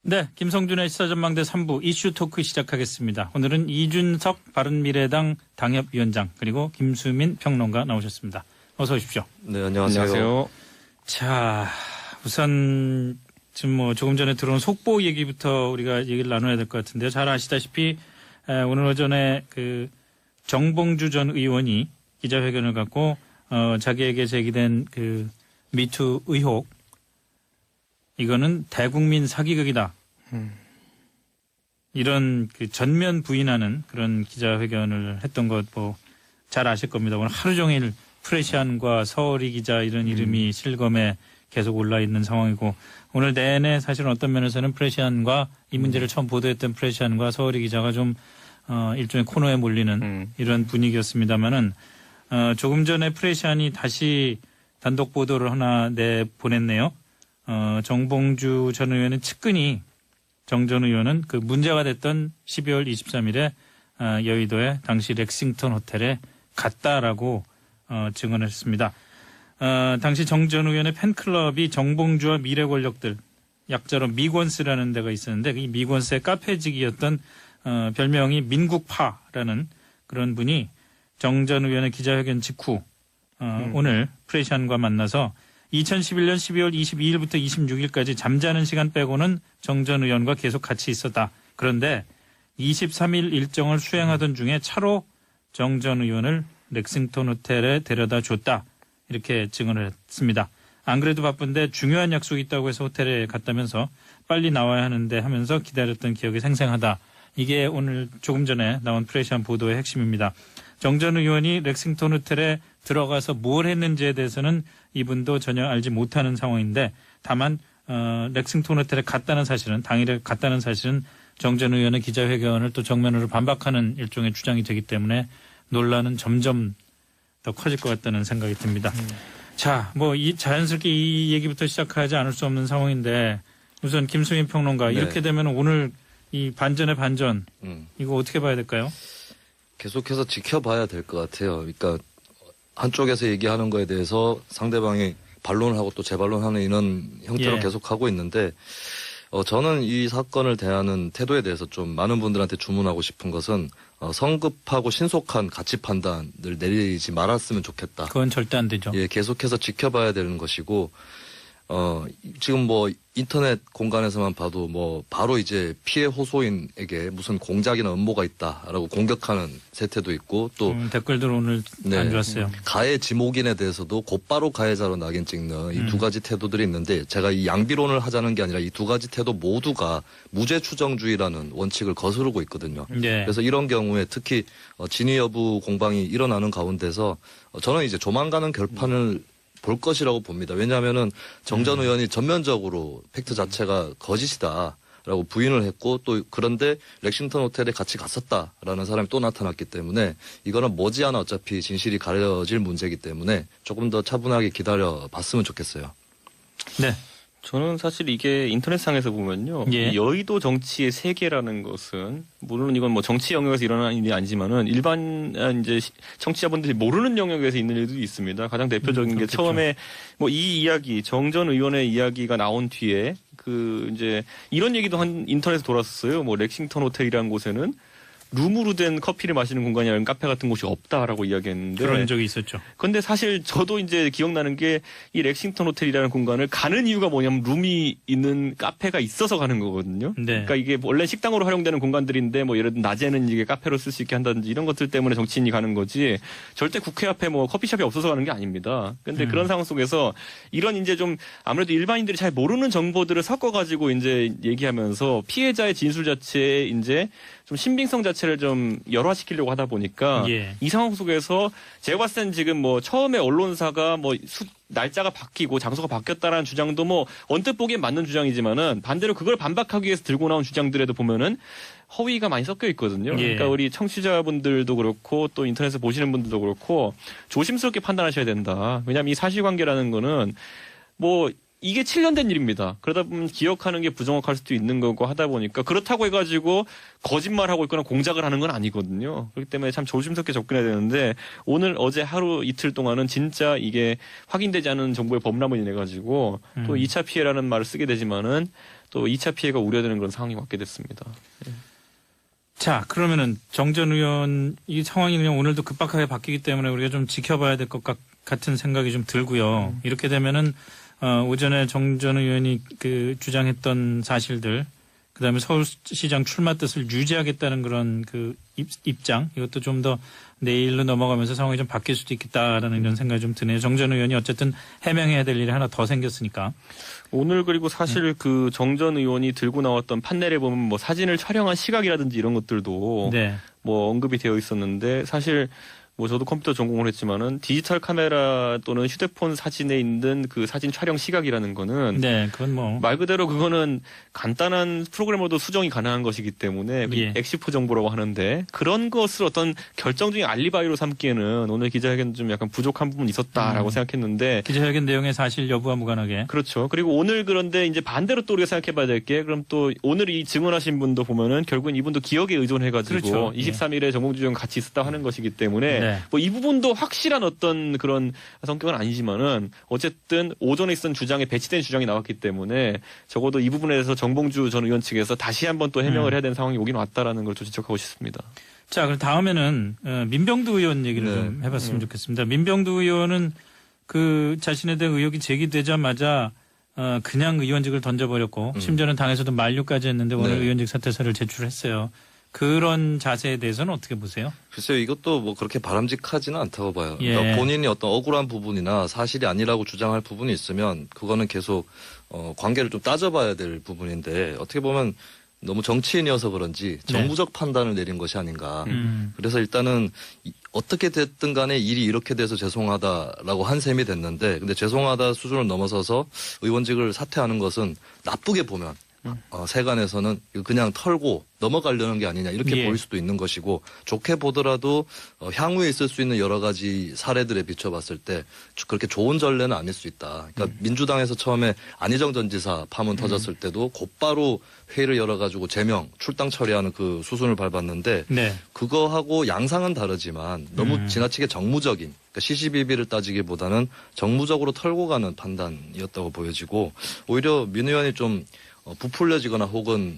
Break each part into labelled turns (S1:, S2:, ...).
S1: 네, 김성준의 시사전망대 3부 이슈 토크 시작하겠습니다. 오늘은 이준석 바른미래당 당협위원장 그리고 김수민 평론가 나오셨습니다. 어서 오십시오.
S2: 네, 안녕하세요.
S1: 자, 우선 지금 조금 전에 들어온 속보 얘기부터 우리가 얘기를 나눠야 될 것 같은데요. 잘 아시다시피 오늘 오전에 그 정봉주 전 의원이 기자회견을 갖고 자기에게 제기된 그 미투 의혹 이거는 대국민 사기극이다. 이런 그 전면 부인하는 그런 기자회견을 했던 것 뭐 잘 아실 겁니다. 오늘 하루 종일 프레시안과 서울이 기자 이런 이름이 실검에 계속 올라 있는 상황이고 오늘 내내 사실은 어떤 면에서는 프레시안과 이 문제를 처음 보도했던 프레시안과 서울이 기자가 좀 일종의 코너에 몰리는 이런 분위기였습니다만은 조금 전에 프레시안이 다시 단독 보도를 하나 내보냈네요. 정봉주 전 의원은 측근이 정 전 의원은 그 문제가 됐던 12월 23일에 여의도의 당시 렉싱턴 호텔에 갔다라고 증언을 했습니다. 당시 정 전 의원의 팬클럽이 정봉주와 미래 권력들 약자로 미권스라는 데가 있었는데 이 미권스의 카페직이었던 별명이 민국파라는 그런 분이 정 전 의원의 기자회견 직후 오늘 프레시안과 만나서 2011년 12월 22일부터 26일까지 잠자는 시간 빼고는 정 전 의원과 계속 같이 있었다. 그런데 23일 일정을 수행하던 중에 차로 정 전 의원을 렉싱턴 호텔에 데려다 줬다. 이렇게 증언을 했습니다. 안 그래도 바쁜데 중요한 약속이 있다고 해서 호텔에 갔다면서 빨리 나와야 하는데 하면서 기다렸던 기억이 생생하다. 이게 오늘 조금 전에 나온 프레시안 보도의 핵심입니다. 정 전 의원이 렉싱턴 호텔에 들어가서 뭘 했는지에 대해서는 이분도 전혀 알지 못하는 상황인데 다만 렉싱턴 호텔에 갔다는 사실은 당일에 갔다는 사실은 정 전 의원의 기자회견을 또 정면으로 반박하는 일종의 주장이 되기 때문에 논란은 점점 더 커질 것 같다는 생각이 듭니다. 자, 뭐 자연스럽게 이 얘기부터 시작하지 않을 수 없는 상황인데 우선 김수민 평론가
S2: 네.
S1: 이렇게 되면 오늘 이 반전의 반전 이거 어떻게 봐야 될까요?
S2: 계속해서 지켜봐야 될 것 같아요. 그러니까 한쪽에서 얘기하는 거에 대해서 상대방이 반론을 하고 또 재반론하는 이런 형태로
S1: 예.
S2: 계속하고 있는데 저는 이 사건을 대하는 태도에 대해서 좀 많은 분들한테 주문하고 싶은 것은 성급하고 신속한 가치 판단을 내리지 말았으면 좋겠다.
S1: 그건 절대 안 되죠.
S2: 예, 계속해서 지켜봐야 되는 것이고 지금 뭐 인터넷 공간에서만 봐도 뭐 바로 이제 피해 호소인에게 무슨 공작이나 음모가 있다라고 공격하는 세태도 있고 또
S1: 댓글들 오늘 안 좋았어요.
S2: 가해 지목인에 대해서도 곧바로 가해자로 낙인 찍는 이 두 가지 태도들이 있는데 제가 이 양비론을 하자는 게 아니라 이 두 가지 태도 모두가 무죄 추정주의라는 원칙을 거스르고 있거든요.
S1: 네.
S2: 그래서 이런 경우에 특히 진위 여부 공방이 일어나는 가운데서 저는 이제 조만간은 결판을 볼 것이라고 봅니다. 왜냐하면은 정 전 의원이 전면적으로 팩트 자체가 거짓이다라고 부인을 했고 또 그런데 렉싱턴 호텔에 같이 갔었다라는 사람이 또 나타났기 때문에 이거는 머지않아 어차피 진실이 가려질 문제이기 때문에 조금 더 차분하게 기다려 봤으면 좋겠어요.
S1: 네.
S3: 저는 사실 이게 인터넷상에서 보면요.
S1: 예.
S3: 이 여의도 정치의 세계라는 것은 물론 이건 뭐 정치 영역에서 일어나는 일이 아니지만은 일반 이제 청취자분들이 모르는 영역에서 있는 일들이 있습니다. 가장 대표적인 게
S1: 그렇겠죠.
S3: 처음에 뭐 이 이야기 정 전 의원의 이야기가 나온 뒤에 그 이제 이런 얘기도 한 인터넷에 돌았었어요. 뭐 렉싱턴 호텔이라는 곳에는 룸으로 된 커피를 마시는 공간이 아니라 카페 같은 곳이 없다라고 이야기했는데
S1: 그런 적이 있었죠.
S3: 근데 사실 저도 이제 기억나는 게 이 렉싱턴 호텔이라는 공간을 가는 이유가 뭐냐면 룸이 있는 카페가 있어서 가는 거거든요.
S1: 네.
S3: 그러니까 이게 원래 식당으로 활용되는 공간들인데 뭐 예를 들어 낮에는 이게 카페로 쓸 수 있게 한다든지 이런 것들 때문에 정치인이 가는 거지 절대 국회 앞에 뭐 커피숍이 없어서 가는 게 아닙니다. 근데 그런 상황 속에서 이런 이제 좀 아무래도 일반인들이 잘 모르는 정보들을 섞어가지고 이제 얘기하면서 피해자의 진술 자체에 이제 좀 신빙성 자체를 좀 열화시키려고 하다 보니까
S1: 예.
S3: 이 상황 속에서 제가 봤을 땐 지금 뭐 처음에 언론사가 뭐 날짜가 바뀌고 장소가 바뀌었다라는 주장도 뭐 언뜻 보기엔 맞는 주장이지만은 반대로 그걸 반박하기 위해서 들고 나온 주장들에도 보면은 허위가 많이 섞여 있거든요.
S1: 예.
S3: 그러니까 우리 청취자분들도 그렇고 또 인터넷에 보시는 분들도 그렇고 조심스럽게 판단하셔야 된다. 왜냐하면 이 사실관계라는 거는 뭐 이게 7년 된 일입니다. 그러다 보면 기억하는 게 부정확할 수도 있는 거고 하다 보니까 그렇다고 해가지고 거짓말하고 있거나 공작을 하는 건 아니거든요. 그렇기 때문에 참 조심스럽게 접근해야 되는데 오늘 어제 하루 이틀 동안은 진짜 이게 확인되지 않은 정보의 범람을 인해 가지고 또 2차 피해라는 말을 쓰게 되지만은 또 2차 피해가 우려되는 그런 상황이 왔게 됐습니다.
S1: 자, 그러면은 정 전 의원 이 상황이 그냥 오늘도 급박하게 바뀌기 때문에 우리가 좀 지켜봐야 될 것 같은 생각이 좀 들고요. 이렇게 되면은 오전에 정 전 의원이 그 주장했던 사실들, 그다음에 서울시장 출마 뜻을 유지하겠다는 그런 그 입장, 이것도 좀 더 내일로 넘어가면서 상황이 좀 바뀔 수도 있겠다라는 이런 생각이 좀 드네요. 정 전 의원이 어쨌든 해명해야 될 일이 하나 더 생겼으니까.
S3: 오늘 그리고 사실 그 정 전 의원이 들고 나왔던 판넬에 보면 뭐 사진을 촬영한 시각이라든지 이런 것들도
S1: 네.
S3: 뭐 언급이 되어 있었는데 사실 뭐 저도 컴퓨터 전공을 했지만은 디지털 카메라 또는 휴대폰 사진에 있는 그 사진 촬영 시각이라는 거는
S1: 네, 그건 뭐.
S3: 말 그대로 그거는 간단한 프로그램으로도 수정이 가능한 것이기 때문에
S1: 예.
S3: 엑시포 정보라고 하는데 그런 것을 어떤 결정적인 알리바이로 삼기에는 오늘 기자회견 좀 약간 부족한 부분이 있었다라고 생각했는데
S1: 기자회견 내용의 사실 여부와 무관하게.
S3: 그렇죠. 그리고 오늘 그런데 이제 반대로 또 우리가 생각해봐야 될 게 그럼 또 오늘 이 증언하신 분도 보면은 결국은 이분도 기억에 의존해가지고
S1: 그렇죠.
S3: 23일에 정봉주 의원 같이 있었다 하는 것이기 때문에
S1: 네.
S3: 뭐 이 부분도 확실한 어떤 그런 성격은 아니지만은 어쨌든 오전에 있었던 주장에 배치된 주장이 나왔기 때문에 적어도 이 부분에 대해서 정봉주 전 의원 측에서 다시 한번 또 해명을 해야 되는 상황이 오긴 왔다라는 걸 좀 지적하고 싶습니다.
S1: 자, 그럼 다음에는 민병두 의원 얘기를
S2: 네.
S1: 좀 해봤으면 좋겠습니다. 민병두 의원은 그 자신에 대한 의혹이 제기되자마자 그냥 의원직을 던져버렸고 심지어는 당에서도 만류까지 했는데 오늘
S2: 네.
S1: 의원직 사퇴서를 제출했어요. 그런 자세에 대해서는 어떻게 보세요?
S2: 글쎄요, 이것도 뭐 그렇게 바람직하지는 않다고 봐요.
S1: 예.
S2: 그러니까 본인이 어떤 억울한 부분이나 사실이 아니라고 주장할 부분이 있으면 그거는 계속 관계를 좀 따져봐야 될 부분인데 어떻게 보면 너무 정치인이어서 그런지 정무적 판단을 내린 것이 아닌가. 그래서 일단은 어떻게 됐든 간에 일이 이렇게 돼서 죄송하다라고 한 셈이 됐는데 근데 죄송하다 수준을 넘어서서 의원직을 사퇴하는 것은 나쁘게 보면 세간에서는 그냥 털고 넘어가려는 게 아니냐 이렇게
S1: 예.
S2: 보일 수도 있는 것이고 좋게 보더라도 향후에 있을 수 있는 여러 가지 사례들에 비춰봤을 때 그렇게 좋은 전례는 아닐 수 있다. 그러니까 민주당에서 처음에 안희정 전 지사 파문 터졌을 때도 곧바로 회의를 열어가지고 제명 출당 처리하는 그 수순을 밟았는데
S1: 네.
S2: 그거하고 양상은 다르지만 너무 지나치게 정무적인 그러니까 시시비비를 따지기보다는 정무적으로 털고 가는 판단이었다고 보여지고 오히려 민 의원이 좀 부풀려지거나 혹은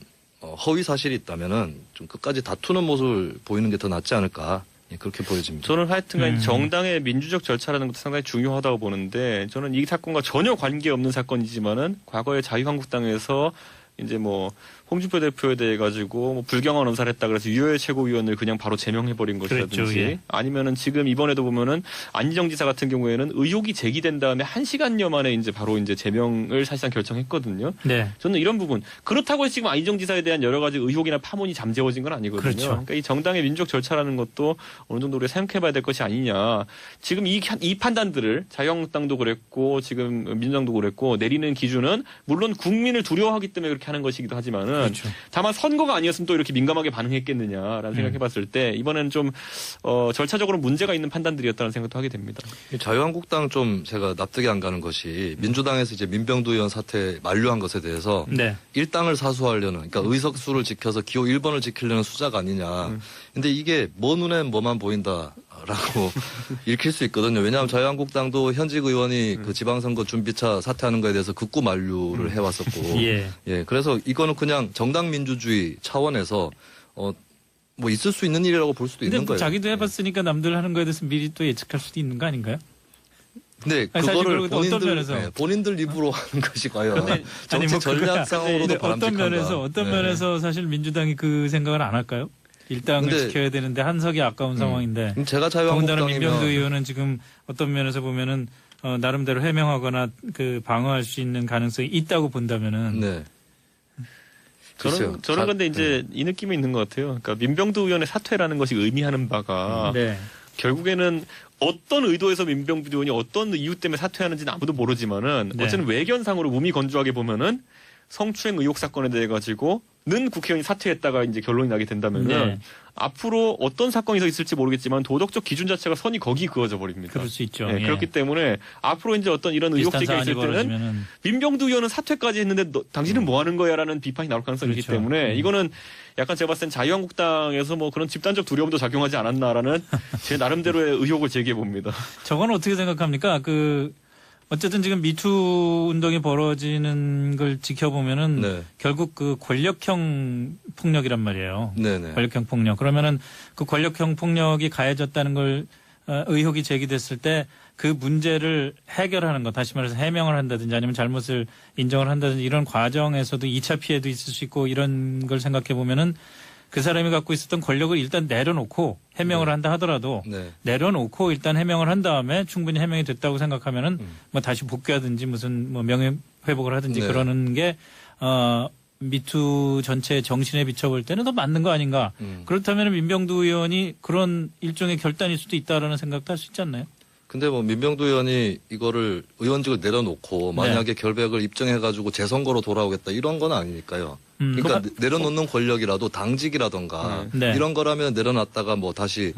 S2: 허위 사실이 있다면은 좀 끝까지 다투는 모습을 보이는 게 더 낫지 않을까 그렇게 보여집니다.
S3: 저는 하여튼간 정당의 민주적 절차라는 것도 상당히 중요하다고 보는데 저는 이 사건과 전혀 관계없는 사건이지만은 과거에 자유한국당에서 이제 뭐 홍준표 대표에 대해 가지고 뭐 불경한 언사를 했다 그래서 유효의 최고위원을 그냥 바로 제명해버린 것이라든지
S1: 그랬죠, 예.
S3: 아니면은 지금 이번에도 보면은 안희정 지사 같은 경우에는 의혹이 제기된 다음에 1시간여 만에 이제 바로 이제 제명을 사실상 결정했거든요.
S1: 네.
S3: 저는 이런 부분 그렇다고 해서 지금 안희정 지사에 대한 여러 가지 의혹이나 파문이 잠재워진 건 아니거든요.
S1: 그렇죠.
S3: 그러니까 이 정당의 민주적 절차라는 것도 어느 정도 우리가 생각해봐야 될 것이 아니냐. 지금 이 판단들을 자유한국당도 그랬고 지금 민주당도 그랬고 내리는 기준은 물론 국민을 두려워하기 때문에 그렇게 하는 것이기도 하지만은
S1: 그렇죠.
S3: 다만 선거가 아니었으면 또 이렇게 민감하게 반응했겠느냐라는 생각해봤을 때 이번에는 좀 절차적으로 문제가 있는 판단들이었다는 생각도 하게 됩니다.
S2: 자유한국당 좀 제가 납득이 안 가는 것이 민주당에서 이제 민병두 의원 사퇴 만류한 것에 대해서
S1: 네.
S2: 일당을 사수하려는 그러니까 의석수를 지켜서 기호 1번을 지키려는 수작 아니냐. 근데 이게 뭐 눈에 뭐만 보인다라고 읽힐 수 있거든요. 왜냐하면 자유한국당도 현직 의원이 그 지방선거 준비차 사퇴하는 거에 대해서 극구 만류를 해왔었고
S1: 예.
S2: 예, 그래서 이거는 그냥 정당 민주주의 차원에서 뭐 있을 수 있는 일이라고 볼 수도
S1: 근데
S2: 있는 거예요.
S1: 자기도 해봤으니까 남들 하는 거에 대해서 미리 또 예측할 수도 있는 거 아닌가요?
S2: 근데
S1: 아니, 사실
S2: 그거를
S1: 그리고 어떤 면에서
S2: 본인들 입으로 하는 것이 과연
S1: 아니,
S2: 정치
S1: 뭐 그거야.
S2: 전략상으로도
S1: 근데
S2: 바람직한가.
S1: 어떤
S2: 네.
S1: 면에서 사실 민주당이 그 생각을 안 할까요? 일당을
S2: 근데-
S1: 지켜야 되는데 한석이 아까운 상황인데
S2: 제가
S1: 더군다나 민병두
S2: 자유한국당이면
S1: 의원은 지금 어떤 면에서 보면은 나름대로 해명하거나 그 방어할 수 있는 가능성이 있다고 본다면은
S2: 네. 글쎄요.
S3: 저는 근데 이제 이 느낌이 있는 것 같아요. 그러니까 민병두 의원의 사퇴라는 것이 의미하는 바가
S1: 네.
S3: 결국에는 어떤 의도에서 민병두 의원이 어떤 이유 때문에 사퇴하는지는 아무도 모르지만은
S1: 네.
S3: 어쨌든 외견상으로 몸이 건조하게 보면은 성추행 의혹 사건에 대해 가지고 국회의원이 사퇴했다가 이제 결론이 나게 된다면은
S1: 네.
S3: 앞으로 어떤 사건이 더 있을지 모르겠지만 도덕적 기준 자체가 선이 거기 그어져 버립니다.
S1: 그럴 수 있죠.
S3: 네,
S1: 예.
S3: 그렇기 때문에 앞으로 이제 어떤 이런 의혹
S1: 비슷한
S3: 제기가
S1: 사안이
S3: 있을 때는
S1: 벌어지면은
S3: 민병두 의원은 사퇴까지 했는데 당신은 뭐 하는 거야라는 비판이 나올 가능성이 있기
S1: 그렇죠.
S3: 때문에 이거는 약간 제가 봤을 땐 자유한국당에서 뭐 그런 집단적 두려움도 작용하지 않았나라는 제 나름대로의 의혹을 제기해 봅니다.
S1: 저건 어떻게 생각합니까? 어쨌든 지금 미투 운동이 벌어지는 걸 지켜보면은
S2: 네.
S1: 결국 그 권력형 폭력이란 말이에요.
S2: 네네.
S1: 권력형 폭력. 그러면은 그 권력형 폭력이 가해졌다는 걸 의혹이 제기됐을 때 그 문제를 해결하는 것, 다시 말해서 해명을 한다든지 아니면 잘못을 인정을 한다든지 이런 과정에서도 2차 피해도 있을 수 있고 이런 걸 생각해 보면은 그 사람이 갖고 있었던 권력을 일단 내려놓고 해명을 한다 하더라도
S2: 네.
S1: 내려놓고 일단 해명을 한 다음에 충분히 해명이 됐다고 생각하면은 뭐 다시 복귀하든지 무슨 뭐 명예 회복을 하든지
S2: 네.
S1: 그러는 게 미투 전체 정신에 비춰볼 때는 더 맞는 거 아닌가. 그렇다면 민병두 의원이 그런 일종의 결단일 수도 있다라는 생각도 할 수 있지 않나요?
S2: 근데 뭐 민병두 의원이 이거를 의원직을 내려놓고 만약에 결백을 입증해가지고 재선거로 돌아오겠다 이런 건 아니니까요. 그러니까 내려놓는 권력이라도 당직이라던가
S1: 네.
S2: 이런 거라면 내려놨다가 뭐 다시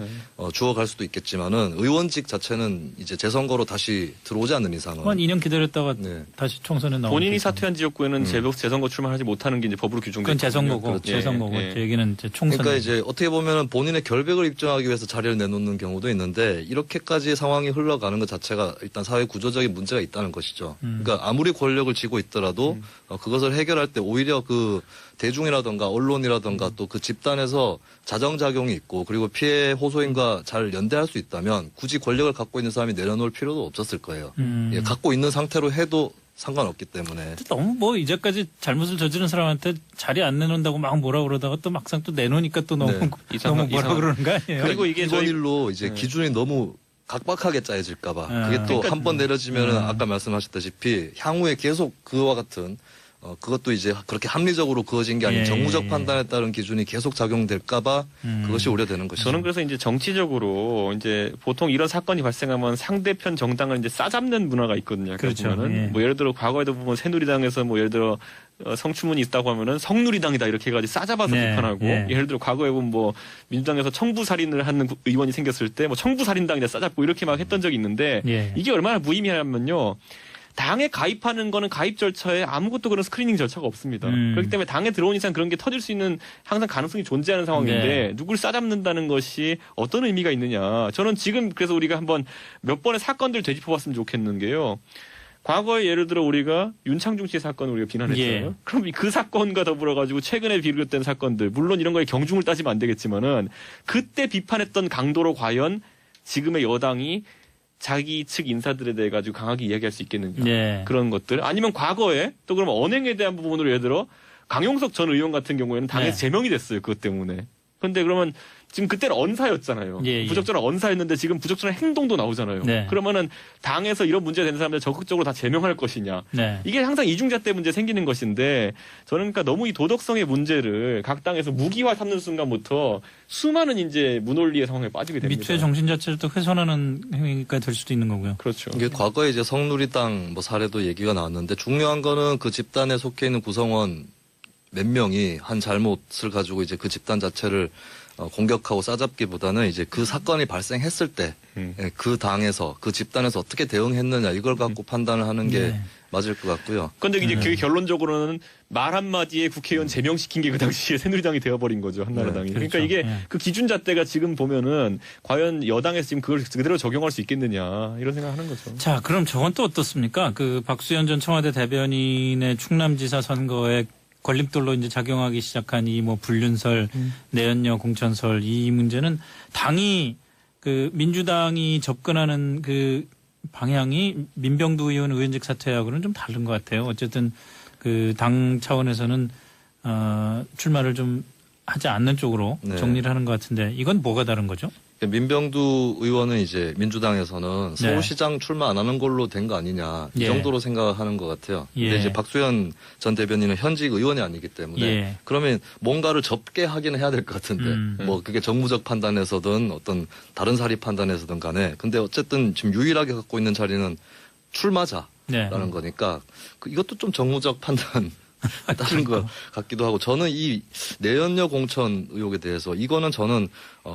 S2: 주워갈 수도 있겠지만은 의원직 자체는 이제 재선거로 다시 들어오지 않는 이상은
S1: 한 2년 기다렸다가
S2: 네.
S1: 다시 총선에 나오고
S3: 본인이 사퇴한 지역구에는 재선거 출마하지 못하는 게 이제 법으로 규정돼
S1: 그건 재선거고
S3: 있거든요.
S1: 재선거고
S3: 예, 예.
S1: 제 얘기는 이제 총선.
S2: 그러니까 이제 어떻게 보면은 본인의 결백을 입증하기 위해서 자리를 내놓는 경우도 있는데 이렇게까지 상황이 흘러가는 것 자체가 일단 사회 구조적인 문제가 있다는 것이죠. 그러니까 아무리 권력을 쥐고 있더라도 그것을 해결할 때 오히려 그 대중이라던가 언론이라던가 또 그 집단에서 자정작용이 있고 그리고 피해 호소인과 잘 연대할 수 있다면 굳이 권력을 갖고 있는 사람이 내려놓을 필요도 없었을 거예요. 예, 갖고 있는 상태로 해도 상관없기 때문에.
S1: 너무 뭐 이제까지 잘못을 저지른 사람한테 자리 안 내놓는다고 막 뭐라 그러다가 또 막상 또 내놓으니까 또 너무
S2: 네.
S1: 너무 뭐라 그러는 거 아니에요?
S3: 그리고 이게
S2: 이번
S3: 저희-
S2: 일로 이제 기준이 너무 각박하게 짜여질까봐 그게 또
S3: 그러니까-
S2: 한 번 내려지면은 아까 말씀하셨다시피 향후에 계속 그와 같은 그것도 이제 그렇게 합리적으로 그어진 게 아닌
S1: 예,
S2: 정무적
S1: 예.
S2: 판단에 따른 기준이 계속 작용될까봐 그것이 우려되는 것이죠.
S3: 저는 그래서 이제 정치적으로 이제 보통 이런 사건이 발생하면 상대편 정당을 이제 싸잡는 문화가 있거든요. 약간
S1: 그렇죠.
S3: 보면은
S1: 예.
S3: 뭐 예를 들어 과거에도 보면 새누리당에서 뭐 예를 들어 성추문이 있다고 하면은 성누리당이다 이렇게 해가지고 싸잡아서
S1: 네,
S3: 비판하고
S1: 예.
S3: 예를 들어 과거에 보면 뭐 민주당에서 청부살인을 하는 의원이 생겼을 때 뭐 청부살인당이다 싸잡고 이렇게 막 했던 적이 있는데
S1: 예.
S3: 이게 얼마나 무의미하냐면요. 당에 가입하는 거는 가입 절차에 아무것도 그런 스크리닝 절차가 없습니다. 그렇기 때문에 당에 들어온 이상 그런 게 터질 수 있는 항상 가능성이 존재하는 상황인데
S1: 네.
S3: 누굴 싸잡는다는 것이 어떤 의미가 있느냐. 저는 지금 그래서 우리가 한번 몇 번의 사건들 되짚어봤으면 좋겠는 게요. 과거에 예를 들어 우리가 윤창중 씨 사건을 우리가 비난했잖아요.
S1: 예.
S3: 그럼 그 사건과 더불어 가지고 최근에 비롯된 사건들 물론 이런 거에 경중을 따지면 안 되겠지만은 그때 비판했던 강도로 과연 지금의 여당이 자기 측 인사들에 대해 가지고 강하게 이야기할 수 있겠는가.
S1: 네.
S3: 그런 것들. 아니면 과거에 또 그러면 언행에 대한 부분으로 예를 들어 강용석 전 의원 같은 경우에는 당에서
S1: 네.
S3: 제명이 됐어요. 그것 때문에. 그런데 그러면 지금 그때는 언사였잖아요.
S1: 예, 예.
S3: 부적절한 언사였는데 지금 부적절한 행동도 나오잖아요.
S1: 네.
S3: 그러면은 당에서 이런 문제가 되는 사람들 적극적으로 다 제명할 것이냐.
S1: 네.
S3: 이게 항상 이중잣대 문제 생기는 것인데 저는 그러니까 너무 이 도덕성의 문제를 각 당에서 무기화 삼는 순간부터 수많은 이제 무논리의 상황에 빠지게 됩니다.
S1: 미투의 정신 자체를 또 훼손하는 행위가 될 수도 있는 거고요.
S3: 그렇죠.
S2: 이게 과거에 이제 성누리당 뭐 사례도 얘기가 나왔는데 중요한 거는 그 집단에 속해 있는 구성원 몇 명이 한 잘못을 가지고 이제 그 집단 자체를 공격하고 싸잡기보다는 이제 그 사건이 발생했을 때 그 당에서 그 집단에서 어떻게 대응했느냐 이걸 갖고 판단을 하는 게
S1: 네.
S2: 맞을 것 같고요.
S3: 근데 이제 그게 결론적으로는 말 한마디에 국회의원 제명시킨 게 그 당시에 새누리당이 되어버린 거죠. 한나라당이.
S1: 네,
S3: 그러니까
S1: 그렇죠.
S3: 이게
S1: 네.
S3: 그 기준잣대가 지금 보면은 과연 여당에서 지금 그걸 그대로 적용할 수 있겠느냐 이런 생각하는 거죠.
S1: 자, 그럼 저건 또 어떻습니까? 그 박수현 전 청와대 대변인의 충남지사 선거에 걸림돌로 이제 작용하기 시작한 이 뭐 불륜설, 내연녀 공천설 이 문제는 당이 그 민주당이 접근하는 그 방향이 민병두 의원 의원직 사퇴하고는 좀 다른 것 같아요. 어쨌든 그 당 차원에서는 출마를 좀 하지 않는 쪽으로
S2: 네.
S1: 정리를 하는 것 같은데 이건 뭐가 다른 거죠?
S2: 민병두 의원은 이제 민주당에서는
S1: 네.
S2: 서울시장 출마 안 하는 걸로 된 거 아니냐 이
S1: 예.
S2: 정도로 생각하는 것 같아요.
S1: 예.
S2: 근데 이제 박수현 전 대변인은 현직 의원이 아니기 때문에
S1: 예.
S2: 그러면 뭔가를 접게 하기는 해야 될 것 같은데 뭐 그게 정무적 판단에서든 어떤 다른 사리 판단에서든 간에 근데 어쨌든 지금 유일하게 갖고 있는 자리는 출마자라는
S1: 네.
S2: 거니까 이것도 좀 정무적 판단 다른 것 같기도 하고 저는 이 내연녀 공천 의혹에 대해서 이거는 저는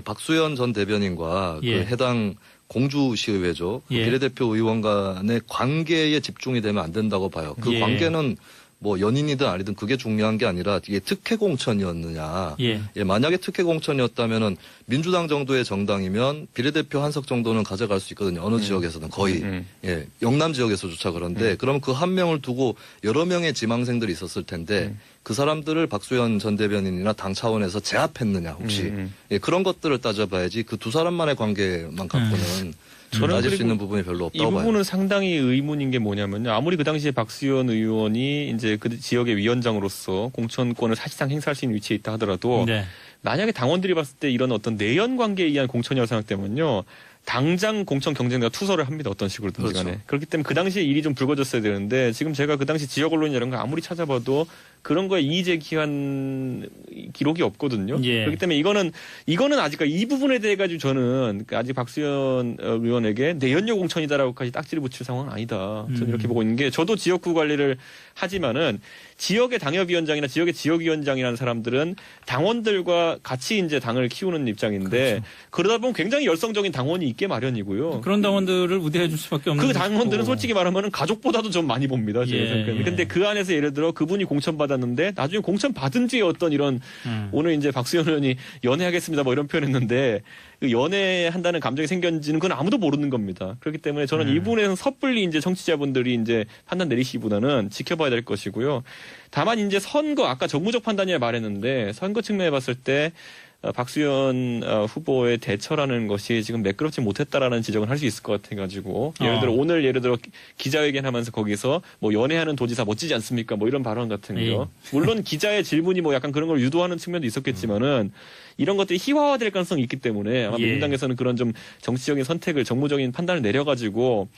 S2: 박수현 전 대변인과
S1: 예.
S2: 그 해당 공주시의회죠. 그
S1: 예.
S2: 비례대표 의원 간의 관계에 집중이 되면 안 된다고 봐요. 그
S1: 예.
S2: 관계는 뭐 연인이든 아니든 그게 중요한 게 아니라 이게 특혜 공천이었느냐.
S1: 예.
S2: 예, 만약에 특혜 공천이었다면은 민주당 정도의 정당이면 비례대표 한석 정도는 가져갈 수 있거든요. 어느 지역에서는 거의. 예, 영남 지역에서조차 그런데 그럼 그 한 명을 두고 여러 명의 지망생들이 있었을 텐데 그 사람들을 박수현 전 대변인이나 당 차원에서 제압했느냐 혹시 예, 그런 것들을 따져봐야지 그 두 사람만의 관계만 갖고는
S3: 저는
S2: 따질 수
S3: 그리고
S2: 있는 부분이 별로
S3: 이
S2: 없다고 봐요.
S3: 부분은 상당히 의문인 게 뭐냐면요. 아무리 그 당시에 박수현 의원이 이제 그 지역의 위원장으로서 공천권을 사실상 행사할 수 있는 위치에 있다 하더라도
S1: 네.
S3: 만약에 당원들이 봤을 때 이런 어떤 내연 관계에 의한 공천이라고 생각되면요. 당장 공천 경쟁자가 투서를 합니다. 어떤 식으로든지
S2: 그렇죠.
S3: 간에. 그렇기 때문에 그 당시에 일이 좀 불거졌어야 되는데 지금 제가 그 당시 지역 언론이나 이런 거 아무리 찾아봐도 그런 거에 이의 제기한 기록이 없거든요.
S1: 예.
S3: 그렇기 때문에 이거는 아직까지 이 부분에 대해 가지고 저는 아직 박수현 의원에게 내연녀 공천이다라고까지 딱지를 붙일 상황은 아니다. 저는 이렇게 보고 있는 게 저도 지역구 관리를 하지만은 지역의 당협위원장이나 지역의 지역위원장이라는 사람들은 당원들과 같이 이제 당을 키우는 입장인데
S1: 그렇죠.
S3: 그러다 보면 굉장히 열성적인 당원이 있게 마련이고요.
S1: 그런 당원들을 우대해 줄 수밖에 없는
S3: 그 당원들은
S1: 것이고.
S3: 솔직히 말하면 가족보다도 좀 많이 봅니다. 제가
S1: 예,
S3: 생각에는.
S1: 예.
S3: 근데 그 안에서 예를 들어 그분이 공천 받았는데 나중에 공천 받은 뒤에 어떤 이런 오늘 이제 박수현 의원이 연애하겠습니다 뭐 이런 표현했는데 그 연애한다는 감정이 생겼는지는 그건 아무도 모르는 겁니다. 그렇기 때문에 저는 이 부분에서 섣불리 이제 청취자분들이 이제 판단 내리시기보다는 지켜봐야 될 것이고요. 다만 이제 선거 아까 정무적 판단이라 말했는데 선거 측면에 봤을 때 박수현 후보의 대처라는 것이 지금 매끄럽지 못했다라는 지적은 할 수 있을 것 같아가지고 예를 들어 오늘 예를 들어 기자회견하면서 거기서 뭐 연애하는 도지사 멋지지 않습니까? 뭐 이런 발언 같은 거
S1: 예.
S3: 물론 기자의 질문이 뭐 약간 그런 걸 유도하는 측면도 있었겠지만은 이런 것들이 희화화될 가능성이 있기 때문에 아마
S1: 예.
S3: 민주당에서는 그런 좀 정치적인 선택을 정무적인 판단을 내려가지고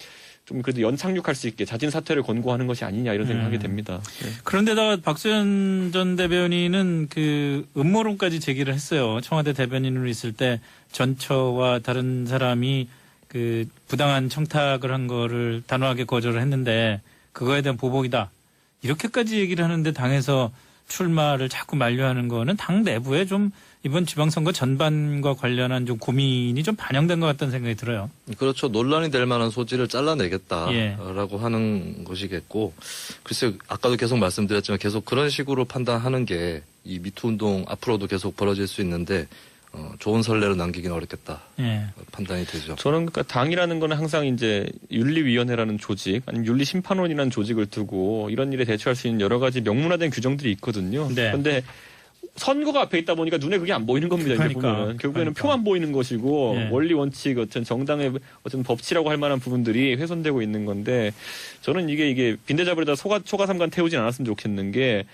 S3: 좀 그래도 연착륙할 수 있게 자진 사퇴를 권고하는 것이 아니냐 이런 생각하게 됩니다. 네.
S1: 그런데다가 박수현 전 대변인은 그 음모론까지 제기를 했어요. 청와대 대변인으로 있을 때 전처와 다른 사람이 그 부당한 청탁을 한 거를 단호하게 거절을 했는데 그거에 대한 보복이다. 이렇게까지 얘기를 하는데 당에서 출마를 자꾸 만류하는 거는 당 내부에 좀 이번 지방선거 전반과 관련한 좀 고민이 좀 반영된 것 같다는 생각이 들어요.
S2: 그렇죠. 논란이 될 만한 소지를 잘라내겠다라고
S1: 예.
S2: 하는 것이겠고, 글쎄 아까도 계속 말씀드렸지만 계속 그런 식으로 판단하는 게 이 미투 운동 앞으로도 계속 벌어질 수 있는데 좋은 선례를 남기기는 어렵겠다
S1: 예.
S2: 판단이 되죠.
S3: 저는 그러니까 당이라는 거는 항상 이제 윤리위원회라는 조직 아니면 윤리심판원이라는 조직을 두고 이런 일에 대처할 수 있는 여러 가지 명문화된 규정들이 있거든요.
S1: 네.
S3: 그런데 선거가 앞에 있다 보니까 눈에 그게 안 보이는 겁니다. 이제 보면 결국에는 표만 보이는 것이고
S1: 예.
S3: 원리 원칙 어떤 정당의 어떤 법치라고 할 만한 부분들이 훼손되고 있는 건데 저는 이게 빈대잡으려다 초가삼간 태우진 않았으면 좋겠는 게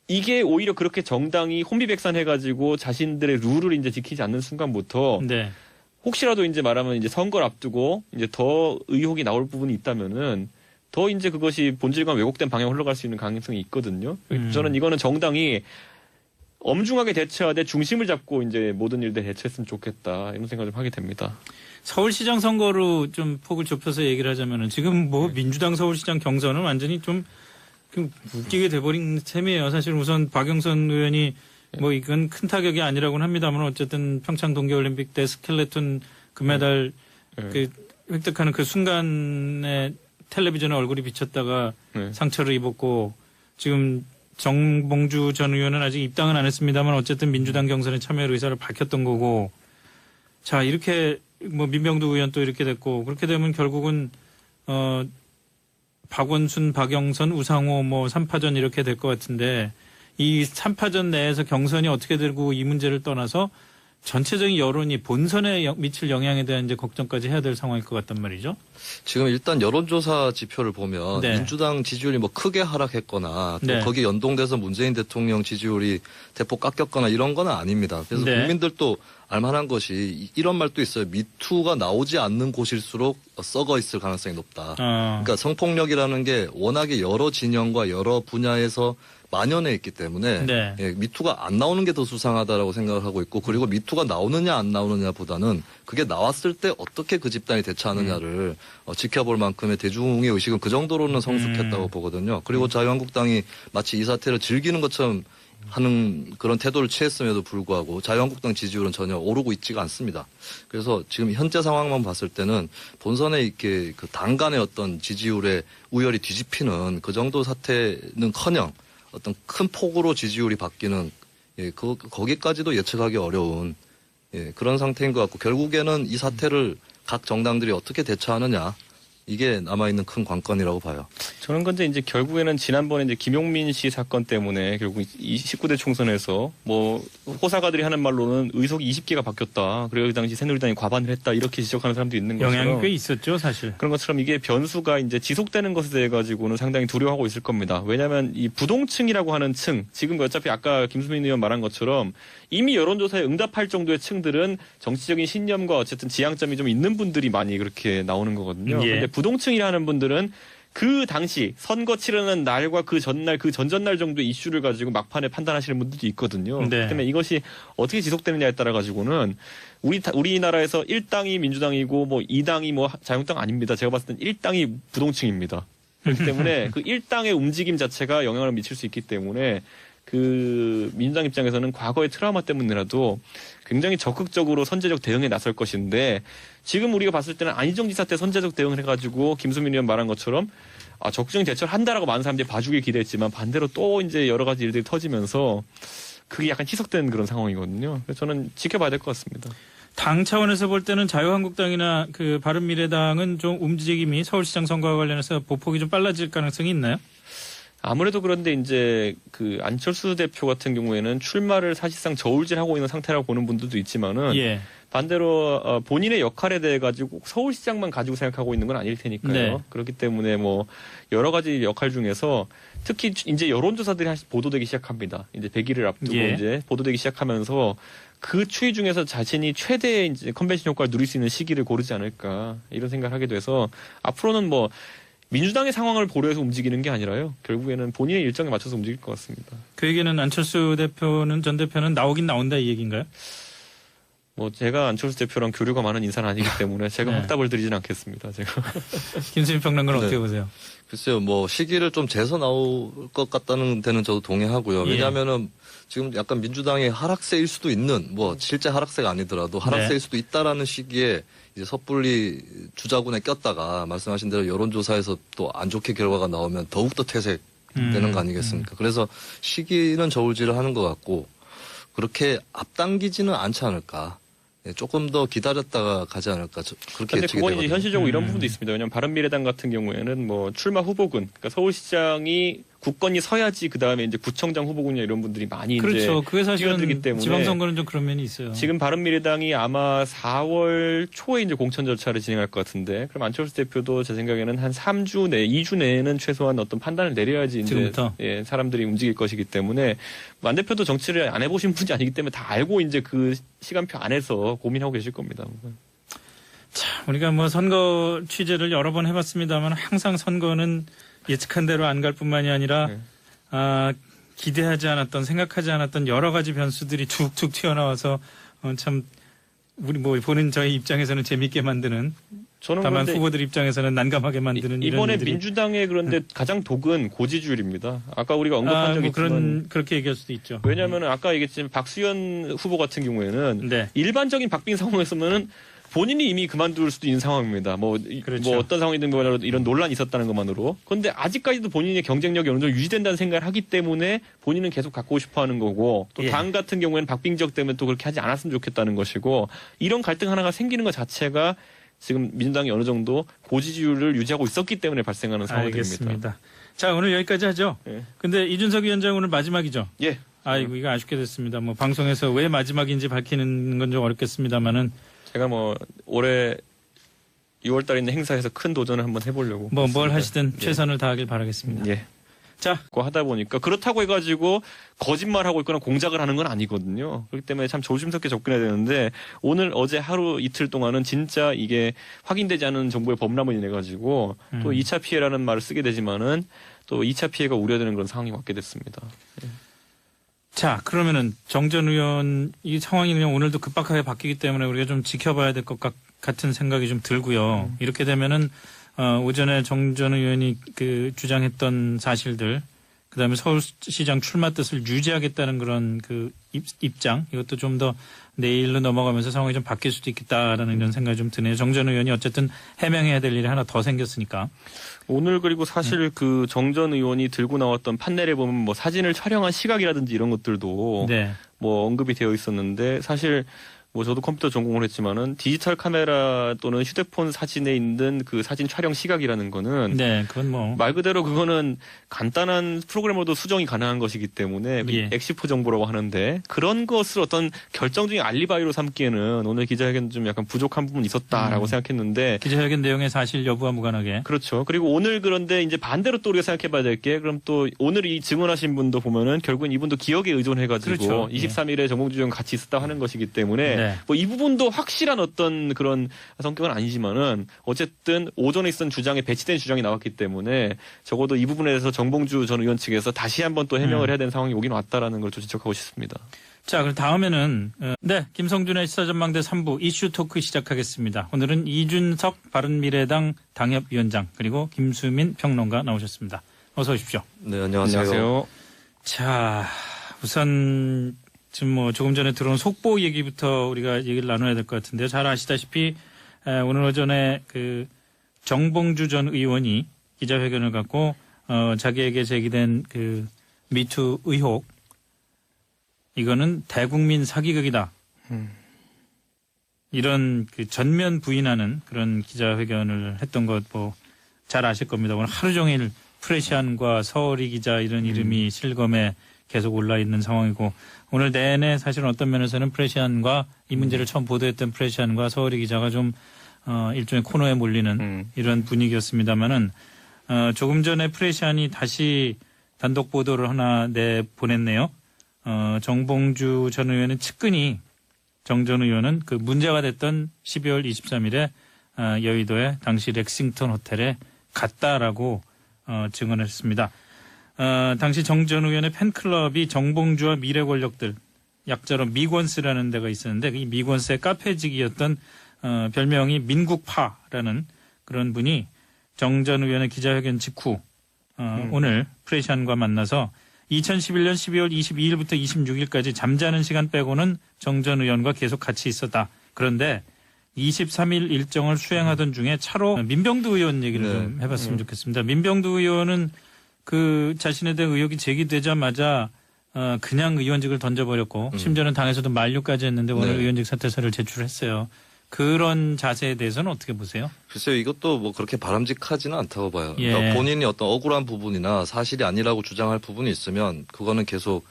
S3: 이게 오히려 그렇게 정당이 혼비백산해가지고 자신들의 룰을 이제 지키지 않는 순간부터
S1: 네.
S3: 혹시라도 이제 말하면 이제 선거를 앞두고 이제 더 의혹이 나올 부분이 있다면은 더 이제 그것이 본질과 왜곡된 방향으로 흘러갈 수 있는 가능성이 있거든요. 저는 이거는 정당이 엄중하게 대처하되 중심을 잡고 이제 모든 일들에 대처했으면 좋겠다 이런 생각을 좀 하게 됩니다.
S1: 서울시장 선거로 좀 폭을 좁혀서 얘기를 하자면은 지금 뭐 민주당 서울시장 경선은 완전히 좀 웃기게 돼버린 셈이에요. 사실 우선 박영선 의원이 뭐 이건 큰 타격이 아니라고는 합니다만 어쨌든 평창 동계올림픽 때 스켈레톤 금메달 그 획득하는 그 순간에 텔레비전에 얼굴이 비쳤다가 상처를 입었고 지금 정봉주 전 의원은 아직 입당은 안 했습니다만 어쨌든 민주당 경선에 참여할 의사를 밝혔던 거고 자 이렇게 뭐 민병두 의원 또 이렇게 됐고 그렇게 되면 결국은 박원순, 박영선, 우상호 뭐 3파전 이렇게 될 것 같은데 이 3파전 내에서 경선이 어떻게 되고 이 문제를 떠나서 전체적인 여론이 본선에 미칠 영향에 대한 이제 걱정까지 해야 될 상황일 것 같단 말이죠.
S2: 지금 일단 여론조사 지표를 보면
S1: 네.
S2: 민주당 지지율이 뭐 크게 하락했거나 또
S1: 네.
S2: 거기에 연동돼서 문재인 대통령 지지율이 대폭 깎였거나 이런 건 아닙니다. 그래서
S1: 네.
S2: 국민들도 알만한 것이 이런 말도 있어요. 미투가 나오지 않는 곳일수록 썩어 있을 가능성이 높다. 그러니까 성폭력이라는 게 워낙에 여러 진영과 여러 분야에서 만연해 있기 때문에
S1: 네.
S2: 예, 미투가 안 나오는 게 더 수상하다라고 생각을 하고 있고 그리고 미투가 나오느냐 안 나오느냐보다는 그게 나왔을 때 어떻게 그 집단이 대처하느냐를 지켜볼 만큼의 대중의 의식은 그 정도로는 성숙했다고 보거든요. 그리고 자유한국당이 마치 이 사태를 즐기는 것처럼 하는 그런 태도를 취했음에도 불구하고 자유한국당 지지율은 전혀 오르고 있지가 않습니다. 그래서 지금 현재 상황만 봤을 때는 본선에 이렇게 그 당 간의 어떤 지지율의 우열이 뒤집히는 그 정도 사태는커녕 어떤 큰 폭으로 지지율이 바뀌는 예, 거기까지도 예측하기 어려운 예, 그런 상태인 것 같고 결국에는 이 사태를 각 정당들이 어떻게 대처하느냐 이게 남아있는 큰 관건이라고 봐요.
S3: 저는 근데 이제 결국에는 지난번에 이제 김용민 씨 사건 때문에 결국 이 19대 총선에서 뭐 호사가들이 하는 말로는 의석이 20개가 바뀌었다. 그리고 그 당시 새누리당이 과반을 했다. 이렇게 지적하는 사람도 있는 것처럼.
S1: 영향이 꽤 있었죠, 사실.
S3: 그런 것처럼 이게 변수가 이제 지속되는 것에 대해 가지고는 상당히 두려워하고 있을 겁니다. 왜냐하면 이 부동층이라고 하는 층, 지금 어차피 아까 김수민 의원 말한 것처럼 이미 여론조사에 응답할 정도의 층들은 정치적인 신념과 어쨌든 지향점이 좀 있는 분들이 많이 그렇게 나오는 거거든요.
S1: 예.
S3: 근데 부동층이라는 분들은 그 당시 선거 치르는 날과 그 전날, 그 전전날 정도의 이슈를 가지고 막판에 판단하시는 분들도 있거든요.
S1: 네.
S3: 그렇기 때문에 이것이 어떻게 지속되느냐에 따라 가지고는 우리나라에서 1당이 민주당이고 뭐 2당이 뭐 자유한국당 아닙니다. 제가 봤을 땐 1당이 부동층입니다. 그렇기 때문에 그 1당의 움직임 자체가 영향을 미칠 수 있기 때문에 그 민주당 입장에서는 과거의 트라우마 때문이라도 굉장히 적극적으로 선제적 대응에 나설 것인데 지금 우리가 봤을 때는 안희정 지사 때 선제적 대응을 해가지고 김수민 의원 말한 것처럼 적극적인 대처를 한다라고 많은 사람들이 봐주길 기대했지만 반대로 또 이제 여러 가지 일들이 터지면서 그게 약간 희석된 그런 상황이거든요. 그래서 저는 지켜봐야 될 것 같습니다.
S1: 당 차원에서 볼 때는 자유한국당이나 그 바른미래당은 좀 움직임이 서울시장 선거와 관련해서 보폭이 좀 빨라질 가능성이 있나요?
S3: 아무래도 그런데 이제 그 안철수 대표 같은 경우에는 출마를 사실상 저울질하고 있는 상태라고 보는 분들도 있지만은
S1: 예.
S3: 반대로 본인의 역할에 대해 가지고 서울시장만 가지고 생각하고 있는 건 아닐 테니까요.
S1: 네.
S3: 그렇기 때문에 뭐 여러 가지 역할 중에서 특히 이제 여론조사들이 보도되기 시작합니다. 이제 100일을 앞두고
S1: 예.
S3: 이제 보도되기 시작하면서 그 추이 중에서 자신이 최대의 이제 컨벤션 효과를 누릴 수 있는 시기를 고르지 않을까 이런 생각을 하게 돼서 앞으로는 뭐 민주당의 상황을 고려해서 움직이는 게 아니라요. 결국에는 본인의 일정에 맞춰서 움직일 것 같습니다.
S1: 그 얘기는 안철수 전 대표는 나오긴 나온다 이 얘기인가요?
S3: 뭐 제가 안철수 대표랑 교류가 많은 인사는 아니기 때문에 제가
S1: 네.
S3: 확답을 드리진 않겠습니다. 제가.
S1: 김수민 평론가는
S2: 네.
S1: 어떻게 보세요?
S2: 글쎄요, 뭐 시기를 좀 재서 나올 것 같다는 데는 저도 동의하고요.
S1: 예.
S2: 왜냐하면은 지금 약간 민주당의 하락세일 수도 있는 뭐 실제 하락세가 아니더라도 하락세일
S1: 네.
S2: 수도 있다라는 시기에 이제 섣불리 주자군에 꼈다가 말씀하신 대로 여론조사에서 또 안 좋게 결과가 나오면 더욱더 퇴색되는 거 아니겠습니까? 그래서 시기는 저울질을 하는 것 같고 그렇게 앞당기지는 않지 않을까. 조금 더 기다렸다가 가지 않을까 그렇게
S3: 근데
S2: 예측이
S3: 그건 이제
S2: 되거든요.
S3: 현실적으로 이런 부분도 있습니다. 왜냐하면 바른미래당 같은 경우에는 뭐 출마 후보군, 그러니까 서울시장이 국건이 서야지 그 다음에 이제 구청장 후보군이나 이런 분들이 많이
S1: 그렇죠.
S3: 이제
S1: 그게 사실은
S3: 뛰어들기 때문에
S1: 지방선거는 좀 그런 면이 있어요.
S3: 지금 바른미래당이 아마 4월 초에 이제 공천 절차를 진행할 것 같은데 그럼 안철수 대표도 제 생각에는 한 3주 내, 2주 내에는 최소한 어떤 판단을 내려야지 이제
S1: 지금부터?
S3: 예, 사람들이 움직일 것이기 때문에 안 대표도 정치를 안 해보신 분이 아니기 때문에 다 알고 이제 그 시간표 안에서 고민하고 계실 겁니다.
S1: 우리가 뭐 선거 취재를 여러 번 해봤습니다만 항상 선거는 예측한 대로 안 갈 뿐만이 아니라
S3: 네.
S1: 기대하지 않았던 생각하지 않았던 여러 가지 변수들이 툭툭 튀어나와서 참 우리 뭐 보는 저희 입장에서는 재밌게 만드는
S3: 저는
S1: 다만
S3: 그런데
S1: 후보들 입장에서는 난감하게 만드는 이런
S3: 이번에
S1: 일들이
S3: 민주당의 그런데 가장 독은 고지주율입니다. 아까 우리가 언급한 적이
S1: 뭐
S3: 있지만
S1: 그렇게 얘기할 수도 있죠.
S3: 왜냐하면 아까 얘기했지만 박수현 후보 같은 경우에는
S1: 네.
S3: 일반적인 박빙 상황에서는 본인이 이미 그만둘 수도 있는 상황입니다. 뭐
S1: 그렇죠.
S3: 어떤 상황이든 간에 이런 논란이 있었다는 것만으로. 그런데 아직까지도 본인의 경쟁력이 어느 정도 유지된다는 생각을 하기 때문에 본인은 계속 갖고 싶어하는 거고 또
S1: 예.
S3: 당 같은 경우에는 박빙 지역 때문에 또 그렇게 하지 않았으면 좋겠다는 것이고 이런 갈등 하나가 생기는 것 자체가 지금 민주당이 어느 정도 고지지율을 유지하고 있었기 때문에 발생하는 상황들입니다.
S1: 알겠습니다. 자, 오늘 여기까지 하죠.
S3: 예.
S1: 근데 이준석 위원장 오늘 마지막이죠.
S3: 예.
S1: 아이고 이거 아쉽게 됐습니다. 뭐 방송에서 왜 마지막인지 밝히는 건 좀 어렵겠습니다만은
S3: 제가 뭐 올해 6월 달에 있는 행사에서 큰 도전을 한번 해보려고.
S1: 뭐 뭘
S3: 했습니다.
S1: 하시든
S3: 예.
S1: 최선을 다하길 바라겠습니다.
S3: 예.
S1: 자,
S3: 하다 보니까 그렇다고 해가지고 거짓말하고 있거나 공작을 하는 건 아니거든요. 그렇기 때문에 참 조심스럽게 접근해야 되는데 오늘 어제 하루 이틀 동안은 진짜 이게 확인되지 않은 정보의 범람을 인해 가지고 또 2차 피해라는 말을 쓰게 되지만은 또 2차 피해가 우려되는 그런 상황이 왔게 됐습니다.
S1: 자, 그러면은 정 전 의원 이 상황이 그냥 오늘도 급박하게 바뀌기 때문에 우리가 좀 지켜봐야 될 것 같은 생각이 좀 들고요. 이렇게 되면은 오전에 정 전 의원이 그 주장했던 사실들, 그다음에 서울시장 출마 뜻을 유지하겠다는 그런 그 입장, 이것도 좀 더 내일로 넘어가면서 상황이 좀 바뀔 수도 있겠다라는 이런 생각이 좀 드네요. 정 전 의원이 어쨌든 해명해야 될 일이 하나 더 생겼으니까.
S3: 오늘 그리고 사실 그 정 전 의원이 들고 나왔던 판넬에 보면 뭐 사진을 촬영한 시각이라든지 이런 것들도
S1: 네.
S3: 뭐 언급이 되어 있었는데 사실 뭐 저도 컴퓨터 전공을 했지만은 디지털 카메라 또는 휴대폰 사진에 있는 그 사진 촬영 시각이라는 거는
S1: 네, 그건 뭐.
S3: 말 그대로 그거는 간단한 프로그램으로도 수정이 가능한 것이기 때문에
S1: 예.
S3: 엑시포 정보라고 하는데 그런 것을 어떤 결정적인 알리바이로 삼기에는 오늘 기자회견 좀 약간 부족한 부분이 있었다라고 생각했는데
S1: 기자회견 내용의 사실 여부와 무관하게.
S3: 그렇죠. 그리고 오늘 그런데 이제 반대로 또 우리가 생각해봐야 될 게 그럼 또 오늘 이 증언하신 분도 보면은 결국은 이분도 기억에 의존해가지고
S1: 그렇죠.
S3: 23일에 정봉주 의원 같이 있었다고 하는 것이기 때문에
S1: 네.
S3: 뭐 이 부분도 확실한 어떤 그런 성격은 아니지만은 어쨌든 오전에 있었던 주장에 배치된 주장이 나왔기 때문에 적어도 이 부분에 대해서 정봉주 전 의원 측에서 다시 한번 또 해명을 해야 되는 상황이 오긴 왔다라는 걸 좀 지적하고 싶습니다.
S1: 자, 그럼 다음에는 김성준의 시사전망대 3부 이슈 토크 시작하겠습니다. 오늘은 이준석 바른미래당 당협위원장 그리고 김수민 평론가 나오셨습니다. 어서 오십시오.
S2: 네, 안녕하세요.
S3: 안녕하세요.
S1: 자, 우선 지금 뭐 조금 전에 들어온 속보 얘기부터 우리가 얘기를 나눠야 될 것 같은데요. 잘 아시다시피 오늘 오전에 그 정봉주 전 의원이 기자회견을 갖고 자기에게 제기된 그 미투 의혹, 이거는 대국민 사기극이다. 이런 그 전면 부인하는 그런 기자회견을 했던 것 뭐 잘 아실 겁니다. 오늘 하루 종일 프레시안과 서울이 기자 이런 이름이 실검에 계속 올라 있는 상황이고 오늘 내내 사실은 어떤 면에서는 프레시안과 이 문제를 처음 보도했던 프레시안과 서울이 기자가 좀 일종의 코너에 몰리는 이런 분위기였습니다만은 조금 전에 프레시안이 다시 단독 보도를 하나 내보냈네요. 정봉주 전 의원은 측근이 정 전 의원은 그 문제가 됐던 12월 23일에 여의도의 당시 렉싱턴 호텔에 갔다라고 증언했습니다. 당시 정 전 의원의 팬클럽이 정봉주와 미래 권력들, 약자로 미권스라는 데가 있었는데 이 미권스의 카페직이었던 별명이 민국파라는 그런 분이 정 전 의원의 기자회견 직후 오늘 프레시안과 만나서 2011년 12월 22일부터 26일까지 잠자는 시간 빼고는 정 전 의원과 계속 같이 있었다. 그런데 23일 일정을 수행하던 중에 차로 민병두 의원 얘기를 좀 해봤으면 좋겠습니다. 민병두 의원은 그 자신에 대한 의혹이 제기되자마자 그냥 의원직을 던져버렸고 심지어는 당에서도 만류까지 했는데 오늘 의원직 사퇴서를 제출했어요. 그런 자세에 대해서는 어떻게 보세요?
S2: 글쎄요, 이것도 뭐 그렇게 바람직하지는 않다고 봐요.
S1: 예.
S2: 그러니까 본인이 어떤 억울한 부분이나 사실이 아니라고 주장할 부분이 있으면 그거는 계속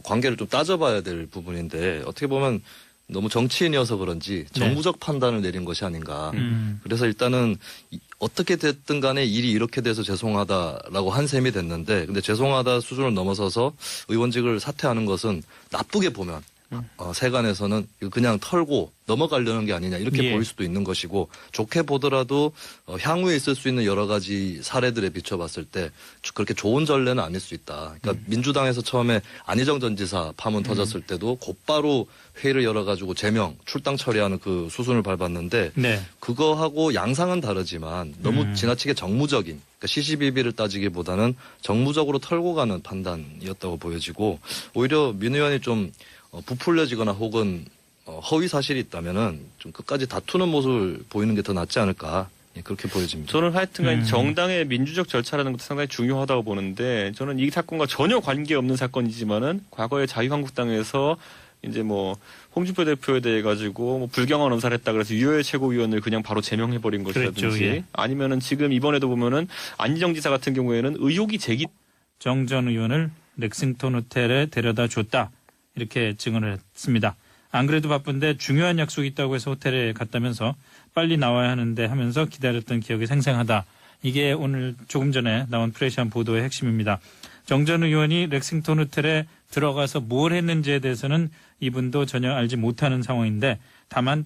S2: 관계를 좀 따져봐야 될 부분인데 어떻게 보면 너무 정치인이어서 그런지 정무적 판단을 내린 것이 아닌가. 그래서 일단은 어떻게 됐든 간에 일이 이렇게 돼서 죄송하다라고 한 셈이 됐는데 근데 죄송하다 수준을 넘어서서 의원직을 사퇴하는 것은 나쁘게 보면 세간에서는 그냥 털고 넘어가려는 게 아니냐 이렇게 보일 수도 있는 것이고 좋게 보더라도 향후에 있을 수 있는 여러 가지 사례들에 비춰봤을 때 그렇게 좋은 전례는 아닐 수 있다. 그러니까 민주당에서 처음에 안희정 전 지사 파문 터졌을 때도 곧바로 회의를 열어가지고 제명, 출당 처리하는 그 수순을 밟았는데 그거하고 양상은 다르지만 너무 지나치게 정무적인 그러니까 시시비비를 따지기보다는 정무적으로 털고 가는 판단이었다고 보여지고 오히려 민 의원이 좀 부풀려지거나 혹은 허위 사실이 있다면은 좀 끝까지 다투는 모습을 보이는 게 더 낫지 않을까 그렇게 보여집니다.
S3: 저는 하여튼간 정당의 민주적 절차라는 것도 상당히 중요하다고 보는데 저는 이 사건과 전혀 관계없는 사건이지만은 과거에 자유한국당에서 이제 뭐 홍준표 대표에 대해 가지고 뭐 불경한 언사를 했다 그래서 유효의 최고위원을 그냥 바로 제명해버린 것이라든지
S1: 그랬죠, 예.
S3: 아니면은 지금 이번에도 보면은 안희정 지사 같은 경우에는 의혹이 제기
S1: 정 전 의원을 렉싱턴 호텔에 데려다 줬다. 이렇게 증언을 했습니다. 안 그래도 바쁜데 중요한 약속이 있다고 해서 호텔에 갔다면서 빨리 나와야 하는데 하면서 기다렸던 기억이 생생하다. 이게 오늘 조금 전에 나온 프레시한 보도의 핵심입니다. 정 전 의원이 렉싱턴 호텔에 들어가서 뭘 했는지에 대해서는 이분도 전혀 알지 못하는 상황인데 다만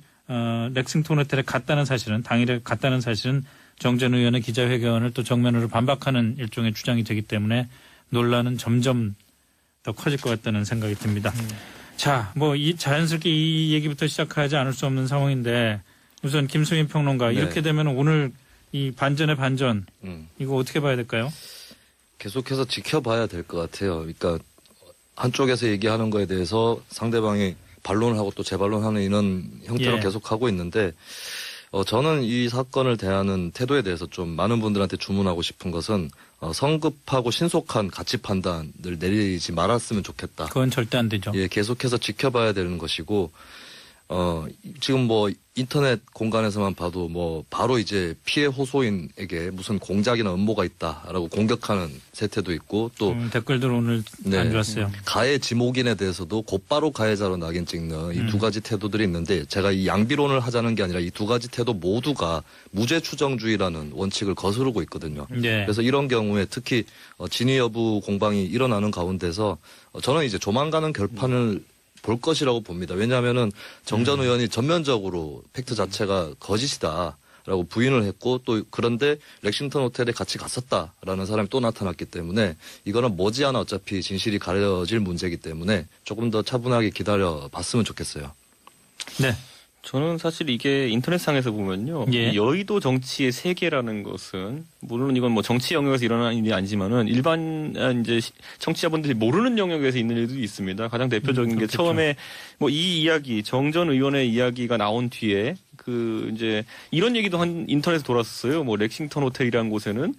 S1: 렉싱턴 호텔에 갔다는 사실은 당일에 갔다는 사실은 정 전 의원의 기자회견을 또 정면으로 반박하는 일종의 주장이 되기 때문에 논란은 점점 더 커질 것 같다는 생각이 듭니다. 자, 뭐 이 자연스럽게 이 얘기부터 시작하지 않을 수 없는 상황인데 우선 김수민 평론가
S2: 네.
S1: 이렇게 되면 오늘 이 반전의 반전 이거 어떻게 봐야 될까요?
S2: 계속해서 지켜봐야 될 것 같아요. 그러니까 한쪽에서 얘기하는 거에 대해서 상대방이 반론을 하고 또 재반론하는 이런 형태로
S1: 예.
S2: 계속하고 있는데 저는 이 사건을 대하는 태도에 대해서 좀 많은 분들한테 주문하고 싶은 것은 성급하고 신속한 가치 판단을 내리지 말았으면 좋겠다.
S1: 그건 절대 안 되죠.
S2: 예, 계속해서 지켜봐야 되는 것이고 지금 뭐 인터넷 공간에서만 봐도 뭐 바로 이제 피해 호소인에게 무슨 공작이나 음모가 있다라고 공격하는 세태도 있고 또
S1: 댓글들 오늘
S2: 네.
S1: 안 좋았어요.
S2: 가해 지목인에 대해서도 곧바로 가해자로 낙인 찍는 이 두 가지 태도들이 있는데 제가 이 양비론을 하자는 게 아니라 이 두 가지 태도 모두가 무죄 추정주의라는 원칙을 거스르고 있거든요.
S1: 네.
S2: 그래서 이런 경우에 특히 진위 여부 공방이 일어나는 가운데서 저는 이제 조만간은 결판을 볼 것이라고 봅니다. 왜냐하면은 정 전 의원이 전면적으로 팩트 자체가 거짓이다라고 부인을 했고 또 그런데 렉싱턴 호텔에 같이 갔었다라는 사람이 또 나타났기 때문에 이거는 머지않아 어차피 진실이 가려질 문제이기 때문에 조금 더 차분하게 기다려 봤으면 좋겠어요.
S1: 네.
S3: 저는 사실 이게 인터넷상에서 보면요.
S1: 예.
S3: 이 여의도 정치의 세계라는 것은 물론 이건 뭐 정치 영역에서 일어나는 일이 아니지만은 일반 이제 청취자분들이 모르는 영역에서 있는 일도 있습니다. 가장 대표적인 게
S1: 그렇겠죠.
S3: 처음에 뭐 이 이야기 정 전 의원의 이야기가 나온 뒤에 그 이제 이런 얘기도 한 인터넷에 돌았었어요. 뭐 렉싱턴 호텔이라는 곳에는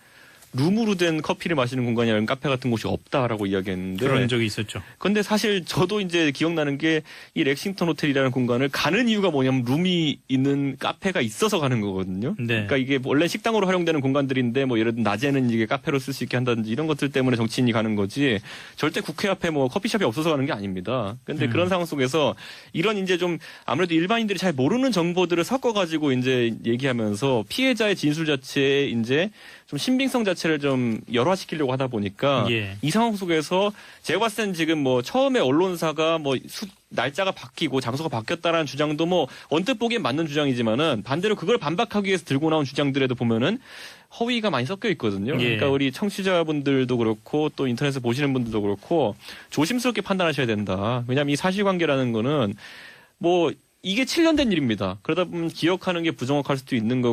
S3: 룸으로 된 커피를 마시는 공간이 아니라 카페 같은 곳이 없다라고 이야기했는데
S1: 그런 적이 있었죠.
S3: 근데 사실 저도 이제 기억나는 게 이 렉싱턴 호텔이라는 공간을 가는 이유가 뭐냐면 룸이 있는 카페가 있어서 가는 거거든요.
S1: 네.
S3: 그러니까 이게 원래 식당으로 활용되는 공간들인데 뭐 예를 들어 낮에는 이게 카페로 쓸 수 있게 한다든지 이런 것들 때문에 정치인이 가는 거지 절대 국회 앞에 뭐 커피숍이 없어서 가는 게 아닙니다. 근데 그런 상황 속에서 이런 이제 좀 아무래도 일반인들이 잘 모르는 정보들을 섞어가지고 이제 얘기하면서 피해자의 진술 자체에 이제 좀 신빙성 자체를 좀 열화시키려고 하다 보니까
S1: 예.
S3: 이 상황 속에서 제가 봤을 땐 지금 뭐 처음에 언론사가 뭐 날짜가 바뀌고 장소가 바뀌었다라는 주장도 뭐 언뜻 보기엔 맞는 주장이지만은 반대로 그걸 반박하기 위해서 들고 나온 주장들에도 보면은 허위가 많이 섞여 있거든요.
S1: 예.
S3: 그러니까 우리 청취자분들도 그렇고 또 인터넷에서 보시는 분들도 그렇고 조심스럽게 판단하셔야 된다. 왜냐하면 이 사실관계라는 거는 뭐 이게 7년 된 일입니다. 그러다 보면 기억하는 게 부정확할 수도 있는 거고